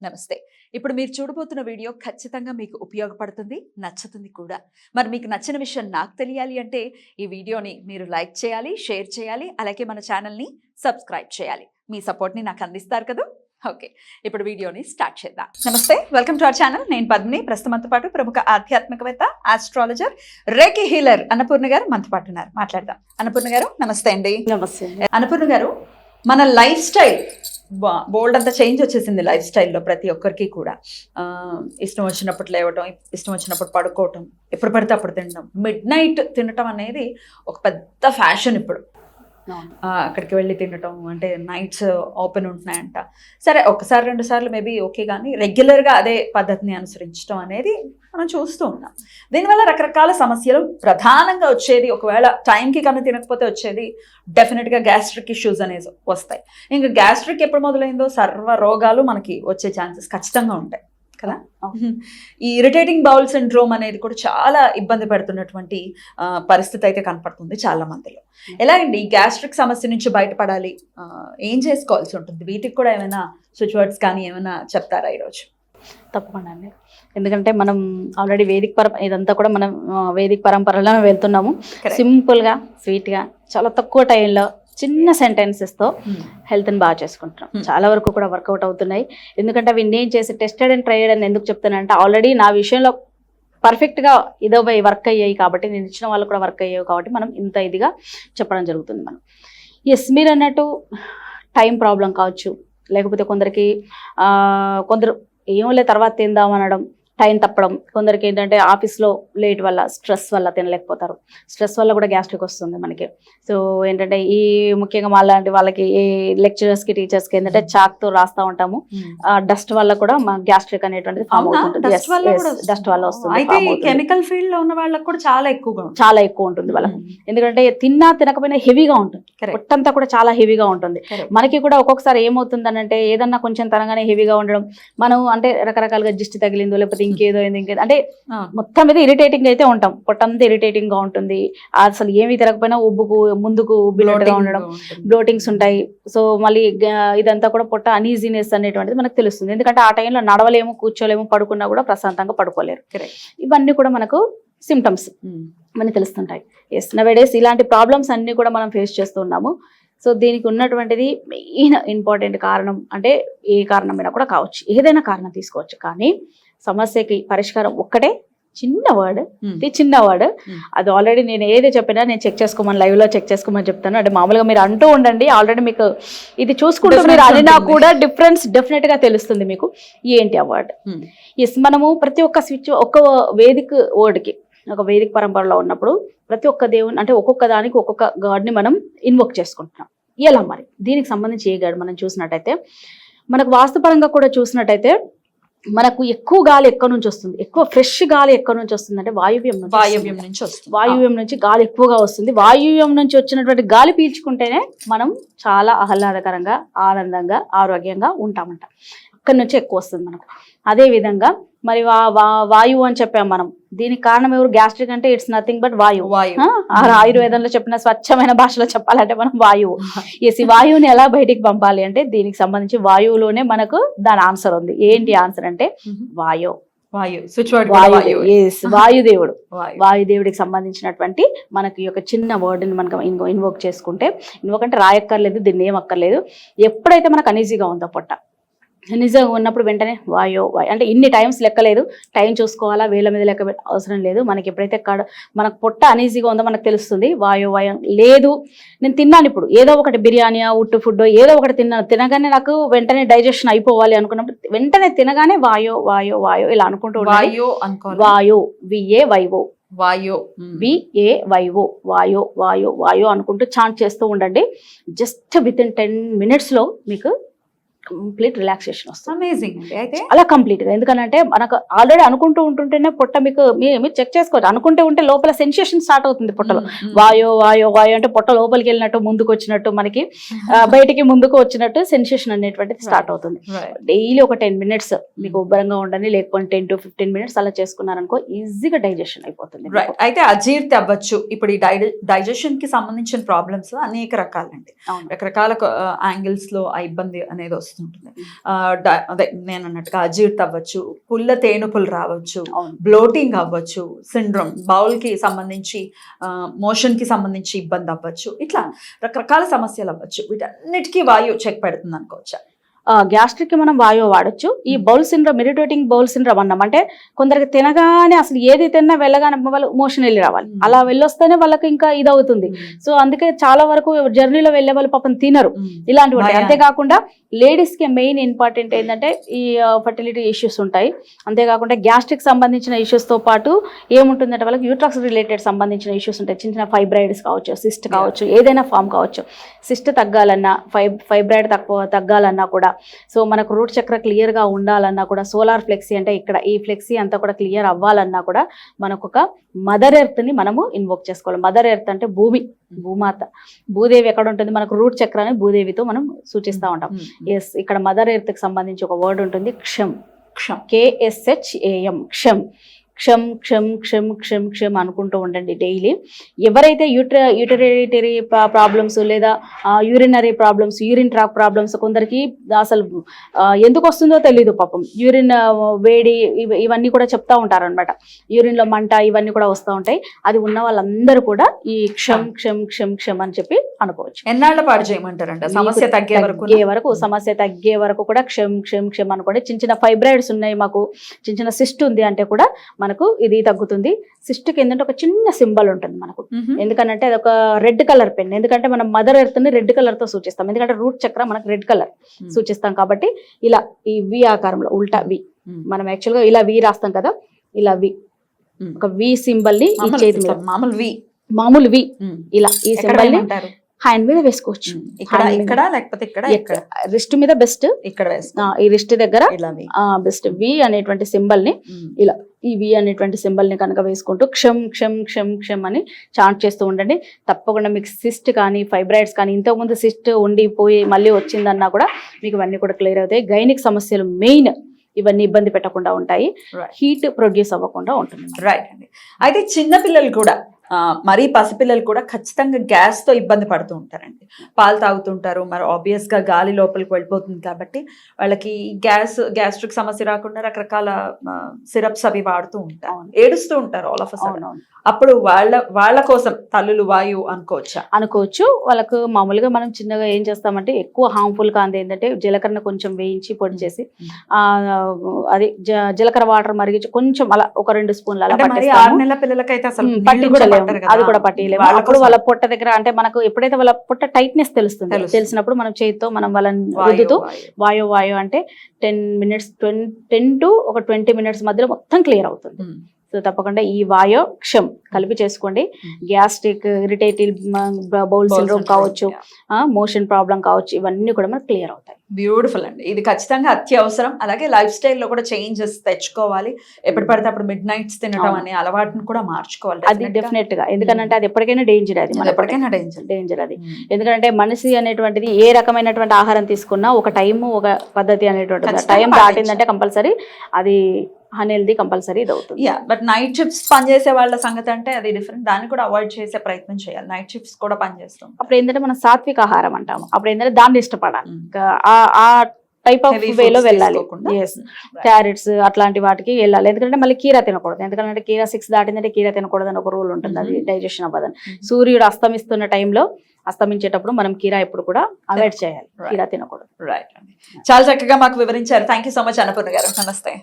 నమస్తే. ఇప్పుడు మీరు చూడబోతున్న వీడియో ఖచ్చితంగా మీకు ఉపయోగపడుతుంది, నచ్చుతుంది కూడా. మరి మీకు నచ్చిన విషయం నాకు తెలియాలి అంటే ఈ వీడియోని మీరు లైక్ చేయాలి, షేర్ చేయాలి, అలాగే మన ఛానల్ని సబ్స్క్రైబ్ చేయాలి. మీ సపోర్ట్ని నాకు అందిస్తారు కదా. ఓకే, ఇప్పుడు వీడియోని స్టార్ట్ చేద్దాం. నమస్తే, వెల్కమ్ టు అవర్ ఛానల్. నేను పద్మిని. ప్రస్తుతంతో పాటు ప్రముఖ ఆధ్యాత్మికవేత్త, ఆస్ట్రాలజర్, రేకి హీలర్ అన్నపూర్ణ గారు మనతో పాటు ఉన్నారు. మాట్లాడదాం. అన్నపూర్ణ గారు నమస్తే అండి. నమస్తే. అన్నపూర్ణ గారు, మన లైఫ్ స్టైల్ బోల్డ్ అంతా చేంజ్ వచ్చేసింది లైఫ్ స్టైల్లో ప్రతి ఒక్కరికి కూడా. ఇష్టం వచ్చినప్పుడు లేవటం, ఇష్టం వచ్చినప్పుడు పడుకోవటం, ఎప్పుడు పడితే అప్పుడు తినడం, మిడ్ నైట్ తినటం అనేది ఒక పెద్ద ఫ్యాషన్ ఇప్పుడు. అక్కడికి వెళ్ళి తినటం అంటే నైట్స్ ఓపెన్ ఉంటున్నాయంట. సరే, ఒకసారి రెండు సార్లు మేబీ ఓకే, కానీ రెగ్యులర్గా అదే పద్ధతిని అనుసరించడం అనేది మనం చూస్తూ ఉన్నాం. దీనివల్ల రకరకాల సమస్యలు ప్రధానంగా వచ్చేది, ఒకవేళ టైంకి కన్నా తినకపోతే వచ్చేది డెఫినెట్గా గ్యాస్ట్రిక్ ఇష్యూస్ అనేది వస్తాయి. ఇంకా గ్యాస్ట్రిక్ ఎప్పుడు మొదలైందో సర్వ రోగాలు మనకి వచ్చే ఛాన్సెస్ ఖచ్చితంగా ఉంటాయి కదా. ఈ ఇరిటేటింగ్ బౌల్ సిండ్రోమ్ అనేది కూడా చాలా ఇబ్బంది పెడుతున్నటువంటి పరిస్థితి అయితే కనపడుతుంది చాలా మందిలో. ఎలాగండి ఈ గ్యాస్ట్రిక్ సమస్య నుంచి బయటపడాలి, ఏం చేసుకోవాల్సి ఉంటుంది? వీటికి కూడా ఏమైనా స్విచ్ వర్డ్స్ కానీ ఏమైనా చెప్తారా ఈరోజు? తప్పకుండా అండి. ఎందుకంటే మనం ఆల్రెడీ ఇదంతా కూడా మనం వేదిక పరంపరలో వెళ్తున్నాము. సింపుల్గా, స్వీట్గా, చాలా తక్కువ టైంలో చిన్న సెంటెన్సెస్తో హెల్త్ని బాగా చేసుకుంటున్నాం. చాలా వరకు కూడా వర్కౌట్ అవుతున్నాయి. ఎందుకంటే అవి నేను చేసి టెస్టెడ్ అండ్ ట్రైడ్ అని ఎందుకు చెప్తానంటే, ఆల్రెడీ నా విషయంలో పర్ఫెక్ట్గా ఇదో వర్క్ అయ్యాయి కాబట్టి, నేను ఇచ్చిన వాళ్ళు కూడా వర్క్ అయ్యాయి కాబట్టి మనం ఇంత ఇదిగా చెప్పడం జరుగుతుంది. మనం మీరు అన్నట్టు టైం ప్రాబ్లం కావచ్చు, లేకపోతే కొందరు ఏమో తర్వాత తిందాం అనడం, టైం తప్పడం, కొందరికి ఏంటంటే ఆఫీస్లో లేట్ వల్ల, స్ట్రెస్ వల్ల తినలేకపోతారు. స్ట్రెస్ వల్ల కూడా గ్యాస్ట్రిక్ వస్తుంది మనకి. సో ఏంటంటే ఈ ముఖ్యంగా మాలాంటి వాళ్ళకి, ఈ లెక్చరర్స్కి, టీచర్స్కి ఏంటంటే చాక్తో రాస్తూ ఉంటాము. డస్ట్ వల్ల కూడా మా గ్యాస్ట్రిక్ అనేటువంటిది ఫామ్ అవుతుంది. డస్ట్ వల్ల వస్తుంది. కెమికల్ ఫీల్డ్ లో ఉన్న వాళ్ళకి కూడా చాలా ఎక్కువ ఉంటుంది వాళ్ళకి. ఎందుకంటే తిన్నా తినకపోయినా హెవీగా ఉంటుంది, పొట్టంతా కూడా చాలా హెవీగా ఉంటుంది. మనకి కూడా ఒక్కొక్కసారి ఏమవుతుంది అంటే, ఏదన్నా కొంచెం తనగానే హెవీగా ఉండడం, మనం అంటే రకరకాలుగా దిష్టి తగిలిందో లేకపోతే ఇంకేదో అంటే మొత్తం మీద ఇరిటేటింగ్ అయితే ఉంటాం. పొట్టంతా ఇరిటేటింగ్ గా ఉంటుంది. అసలు ఏమి తిరగకపోయినా ముందుకు ఉబ్బినట్టుగా ఉండడం, బ్లోటింగ్స్ ఉంటాయి. సో మళ్ళీ ఇదంతా కూడా పొట్ట అనీజీనెస్ అనేటువంటిది మనకు తెలుస్తుంది. ఎందుకంటే ఆ టైంలో నడవలేము, కూర్చోలేము, పడుకున్నా కూడా ప్రశాంతంగా పడుకోలేరు. ఇవన్నీ కూడా మనకు సిమ్టమ్స్ మనకి తెలుస్తుంటాయి. ఎస్, నవేడేస్ ఇలాంటి ప్రాబ్లమ్స్ అన్ని కూడా మనం ఫేస్ చేస్తూ ఉన్నాము. సో దీనికి ఉన్నటువంటిది మెయిన్ ఇంపార్టెంట్ కారణం అంటే, ఏ కారణమైనా కూడా కావచ్చు, ఏదైనా కారణం తీసుకోవచ్చు, కానీ సమస్యకి పరిష్కారం ఒక్కటే, చిన్న వర్డ్. అది ఆల్రెడీ నేను ఏది చెప్పినా నేను చెక్ చేసుకోమని, లైవ్ లో చెక్ చేసుకోమని చెప్తాను. అంటే మామూలుగా మీరు అంటూ ఉండండి, ఆల్రెడీ మీకు ఇది చూసుకుంటూ మీరు అడినా కూడా డిఫరెన్స్ డెఫినెట్ గా తెలుస్తుంది మీకు. ఏంటి ఆ వర్డ్? ఎస్, మనము ప్రతి ఒక్క స్విచ్, ఒక్క వేదిక వర్డ్కి, ఒక వేదిక పరంపరలో ఉన్నప్పుడు ప్రతి ఒక్క దేవుని అంటే ఒక్కొక్క దానికి ఒక్కొక్క గాడ్ని మనం ఇన్వోక్ చేసుకుంటున్నాం. ఎలా మరి దీనికి సంబంధించి ఏ గాడ్ మనం చూసినట్టయితే, మనకు వాస్తుపరంగా కూడా చూసినట్టయితే, మనకు ఎక్కువ గాలి ఎక్కడి నుంచి వస్తుంది, ఎక్కువ ఫ్రెష్ గాలి ఎక్కడి నుంచి వస్తుంది అంటే వాయువ్యం నుంచి వస్తుంది. వాయువ్యం నుంచి గాలి ఎక్కువగా వస్తుంది. వాయువ్యం నుంచి వచ్చినటువంటి గాలి పీల్చుకుంటేనే మనం చాలా ఆహ్లాదకరంగా, ఆనందంగా, ఆరోగ్యంగా ఉంటామంట. అక్కడి నుంచి ఎక్కువ వస్తుంది మనకు. అదే విధంగా మరి వాయువు అని చెప్పాం మనం. దీనికి కారణం ఎవరు? గ్యాస్ట్రిక్ అంటే ఇట్స్ నథింగ్ బట్ వాయువు. ఆయుర్వేదంలో చెప్పిన స్వచ్ఛమైన భాషలో చెప్పాలంటే మనం వాయువు. ఈ వాయువుని ఎలా బయటికి పంపాలి అంటే, దీనికి సంబంధించి వాయువులోనే మనకు దాని ఆన్సర్ ఉంది. ఏంటి ఆన్సర్ అంటే వాయుదేవుడు. వాయుదేవుడికి సంబంధించినటువంటి మనకి ఒక చిన్న వర్డ్ని మనకు ఇన్వోక్ చేసుకుంటే, ఇన్వోక్ అంటే రాయక్కర్లేదు, దీన్ని ఏం అక్కర్లేదు. ఎప్పుడైతే మనకు అనీజీగా ఉందో పొట్ట, నిజంగా ఉన్నప్పుడు వెంటనే వాయో అంటే ఇన్ని టైమ్స్ లెక్కలేదు, టైం చూసుకోవాలా, వేల మీద లెక్క అవసరం లేదు. మనకి ఎప్పుడైతే మనకు పొట్ట అనీజీగా ఉందో మనకు తెలుస్తుంది. వాయో లేదు, నేను తిన్నాను ఇప్పుడు ఏదో ఒకటి, బిర్యానీ, ఉట్టు ఫుడ్ ఏదో ఒకటి తిన్నాను, తినగానే నాకు వెంటనే డైజెషన్ అయిపోవాలి అనుకున్నప్పుడు వెంటనే తినగానే వాయో ఇలా అనుకుంటూ వాయో వాయో అనుకుంటూ చాంట్ చేస్తూ ఉండండి. జస్ట్ విత్ ఇన్ 10 minutes మీకు కంప్లీట్ రిలాక్సేషన్ వస్తుంది. అమేజింగ్. అయితే అలా కంప్లీట్ గా, ఎందుకంటే మనకు ఆల్రెడీ అనుకుంటూ ఉంటుంటేనే పొట్ట మీకు మీరు చెక్ చేసుకోవచ్చు. అనుకుంటే ఉంటే లోపల సెన్సేషన్ స్టార్ట్ అవుతుంది పొట్టలో. వాయో అంటే పొట్ట లోపలికి వెళ్ళినట్టు, ముందుకు వచ్చినట్టు, మనకి బయటికి ముందుకు వచ్చినట్టు సెన్సేషన్ అనేటువంటిది స్టార్ట్ అవుతుంది. డైలీ ఒక 10 minutes మీకు ఉబ్బరంగా ఉండండి, లేకపోతే 10 to 15 minutes అలా చేసుకున్నారనుకో ఈజీగా డైజెషన్ అయిపోతుంది. అయితే అజీర్తి అవ్వచ్చు. ఇప్పుడు ఈ డైజెషన్ కి సంబంధించిన ప్రాబ్లమ్స్ అనేక రకాలండి, రకరకాల యాంగిల్స్ లో ఆ ఇబ్బంది అనేది వస్తుంది. వస్తుంటుంది. అదే నేను అన్నట్టుగా అజీర్తి అవ్వచ్చు, పుల్ల తేనుపులు రావచ్చు, అవును. బ్లోటింగ్ అవ్వచ్చు, సిండ్రోమ్, బౌల్కి సంబంధించి మోషన్కి సంబంధించి ఇబ్బంది అవ్వచ్చు, ఇట్లా రకరకాల సమస్యలు అవ్వచ్చు. వీటన్నిటికీ వాయువు చెక్ పెడుతుంది అనుకోవచ్చా? గ్యాస్ట్రిక్ కి మనం వాయువు వాడచ్చు. ఈ bowel syndrome, irritating bowel syndrome అన్నాం అంటే కొందరికి తినగానే అసలు ఏది తిన్నా వెళ్ళగానే వాళ్ళు మోషన్ వెళ్ళి రావాలి, అలా వెళ్ళొస్తేనే వాళ్ళకి ఇంకా ఇదవుతుంది. సో అందుకే చాలా వరకు జర్నీలో వెళ్ళే వాళ్ళు పాపం తినరు, ఇలాంటివి ఉంటాయి. అంతేకాకుండా లేడీస్ కి మెయిన్ ఇంపార్టెంట్ ఏంటంటే ఈ ఫర్టిలిటీ ఇష్యూస్ ఉంటాయి. అంతేకాకుండా గ్యాస్ట్రిక్ సంబంధించిన ఇష్యూస్ తో పాటు ఏముంటుందంటే వాళ్ళకి యూట్రక్స్ రిలేటెడ్ సంబంధించిన ఇష్యూస్ ఉంటాయి. చిన్న చిన్న ఫైబ్రాయిడ్స్ కావచ్చు, సిస్ట్ కావచ్చు, ఏదైనా ఫామ్ కావచ్చు. సిస్ట్ తగ్గాలన్నా, ఫైబ్రాయిడ్ తగ్గాలన్నా కూడా, సో మనకు రూట్ చక్ర క్లియర్ గా ఉండాలన్నా కూడా, సోలార్ ఫ్లెక్సీ అంటే ఇక్కడ ఈ ఫ్లెక్సీ అంతా కూడా క్లియర్ అవ్వాలన్నా కూడా మనకు ఒక మదర్ ఎర్త్ ని మనము ఇన్వోక్ చేసుకోవాలి. మదర్ ఎర్త్ అంటే భూమాత, భూదేవి ఎక్కడ ఉంటుంది, మనకు రూట్ చక్రాన్ని భూదేవితో మనం సూచిస్తూ ఉంటాం. ఎస్, ఇక్కడ మదర్ ఎర్త్ కి సంబంధించి ఒక వర్డ్ ఉంటుంది, క్షమ్. KSHAM, క్షమ్. క్షమ్ క్షమ్ క్షమ్ క్షమ్ క్షమ్ అనుకుంటూ ఉండండి డైలీ. ఎవరైతే యూటరేటరీ ప్రాబ్లమ్స్ లేదా urinary problems, urine track problems, కొందరికి అసలు ఎందుకు వస్తుందో తెలీదు పాపం, యూరిన్ వేడి ఇవన్నీ కూడా చెప్తా ఉంటారనమాట. యూరిన్లో మంట ఇవన్నీ కూడా వస్తూ ఉంటాయి. అది ఉన్న వాళ్ళందరూ కూడా ఈ క్షమ్ క్షమ్ క్షమ్ క్షమ్ అని చెప్పి అనుకోవచ్చు. ఎన్నాళ్ళ పాటు చేయమంటారంట? సమస్య తగ్గే వరకు, సమస్య తగ్గే వరకు కూడా క్షమ్ క్షమ్ క్షమ్ అనుకోండి. చిన్న చిన్న ఫైబ్రాయిడ్స్ ఉన్నాయి, మాకు చిన్న చిన్న సిస్ట్ ఉంది అంటే కూడా మనకు ఇది తగ్గుతుంది. సిస్ట్కి ఏంటంటే ఒక చిన్న సింబల్ ఉంటుంది మనకు, ఎందుకంటే అది ఒక రెడ్ కలర్ పెన్. ఎందుకంటే మనం మదర్ ఎర్త్ ని రెడ్ కలర్ తో సూచిస్తాం, ఎందుకంటే రూట్ చక్ర మనకు రెడ్ కలర్ సూచిస్తాం కాబట్టి. ఇలా ఈ వి ఆకారంలో ఉల్టా వి, మనం యాక్చువల్ గా ఇలా వి రాస్తాం కదా, ఇలా వి, ఒక వి సింబల్ ని చేతి మీద, మామూలు వి, ఇలా ఈ సింబల్ ని హ్యాండ్ మీద వేసుకోవచ్చు. ఇక్కడ లేకపోతే ఇక్కడ రిస్ట్ మీద బెస్ట్, ఇక్కడ ఈ రిస్ట్ దగ్గర బెస్ట్. వి అనేటువంటి సింబల్ ని ఇలా, ఈ వి అనేటువంటి సింబల్ ని కనుక వేసుకుంటూ క్షమ్ క్షమ్ క్షమ్ క్షమ్ అని చాంట్ చేస్తూ ఉండండి. తప్పకుండా మీకు సిస్ట్ కానీ ఫైబ్రాయిడ్స్ కానీ, ఇంతకుముందు సిస్ట్ ఉండిపోయి మళ్ళీ వచ్చిందన్నా కూడా మీకు ఇవన్నీ కూడా క్లియర్ అవుతాయి. గైనిక్ సమస్యలు మెయిన్ ఇవన్నీ ఇబ్బంది పెట్టకుండా ఉంటాయి, హీట్ ప్రొడ్యూస్ అవ్వకుండా ఉంటుంది. రైట్ అండి. అయితే చిన్నపిల్లలు కూడా, మరీ పసిపిల్లలు కూడా ఖచ్చితంగా గ్యాస్తో ఇబ్బంది పడుతూ ఉంటారండి. పాలు తాగుతుంటారు, మరి ఆబ్వియస్గా గాలి లోపలికి వెళ్ళిపోతుంది కాబట్టి వాళ్ళకి గ్యాస్ట్రిక్ సమస్య రాకుండా రకరకాల సిరప్స్ అవి వాడుతూ ఉంటారు, ఏడుస్తూ ఉంటారు ఆల్ ఆఫ్ అ సడన్. అప్పుడు వాళ్ళ కోసం తల్లులు వాయువు అనుకోవచ్చు. వాళ్ళకు మామూలుగా మనం చిన్నగా ఏం చేస్తామంటే, ఎక్కువ హార్మ్ఫుల్ కాంది ఏంటంటే జీలకర్ర కొంచెం వేయించి పొడి చేసి అది జీలకర్ర వాటర్ మరిగించి కొంచెం అలా ఒక 2 స్పూన్లు అలా 6 నెలల పిల్లలకైతే అసలు పట్టించలేము, అది కూడా పట్టియలేము. అప్పుడు వాళ్ళ పొట్ట దగ్గర అంటే మనకు ఎప్పుడైతే వాళ్ళ పొట్ట టైట్నెస్ తెలుస్తుంది, తెలిసినప్పుడు మనం చేతితో మనం వాళ్ళని రుద్దుతూ వాయు అంటే 10 minutes 10 to 20 minutes మధ్యలో మొత్తం క్లియర్ అవుతుంది. సో తప్పకుండా ఈ వాయో క్షమ్ కలిపి చేసుకోండి. గ్యాస్ట్రిక్, ఇరిటేటివ్ బౌల్ సిండ్రోమ్ కావచ్చు, మోషన్ ప్రాబ్లం కావచ్చు, ఇవన్నీ కూడా మనకు క్లియర్ అవుతాయి. బ్యూటిఫుల్ అండి, ఇది ఖచ్చితంగా అత్యవసరం. అలాగే లైఫ్ స్టైల్లో కూడా చేంజెస్ తెచ్చుకోవాలి. ఎప్పుడు పడితే అప్పుడు మిడ్ నైట్స్ తినడం అనే అలవాటును కూడా మార్చుకోవాలి. అది డెఫినెట్ గా, ఎందుకంటే అది ఎప్పటికైనా డేంజర్, ఎప్పటికైనా డేంజర్ అది. ఎందుకంటే మనిషి అనేటువంటిది ఏ రకమైనటువంటి ఆహారం తీసుకున్నా ఒక టైం, ఒక పద్ధతి అనేటువంటిది, టైం దాటిందంటే కంపల్సరీ అది అన్హెల్దీ కంపల్సరీ ఇది అవుతుంది. బట్ నైట్ షిఫ్ట్స్ పనిచేసే వాళ్ళ సంగతి అంటే అది డిఫరెంట్, దాన్ని కూడా అవాయిడ్ చేసే ప్రయత్నం చేయాలి. నైట్ షిఫ్ట్స్ కూడా పనిచేస్తాం. అప్పుడు ఏంటంటే మనం సాత్విక ఆహారం అంటాము, అప్పుడు ఏంటంటే దాన్ని ఇష్టపడాలి, ఆ టైప్ ఆఫ్ వేలో వెళ్ళాలి. క్యారెట్స్ అట్లాంటి వాటికి వెళ్ళాలి. ఎందుకంటే మళ్ళీ కీరా తినకూడదు, ఎందుకంటే కీరా 6 దాటిందంటే కీరా తినకూడదు అని ఒక రూల్ ఉంటుంది, అది డైజెషన్ అవ్వదని. సూర్యుడు అస్తమిస్తున్న టైంలో, అస్తమించేటప్పుడు మనం కీరా ఎప్పుడు కూడా అవాయిడ్ చేయాలి, కీరా తినకూడదు. రైట్ అండి, చాలా చక్కగా మాకు వివరించారు. Thank you so much Annapurna గారు. నమస్తే.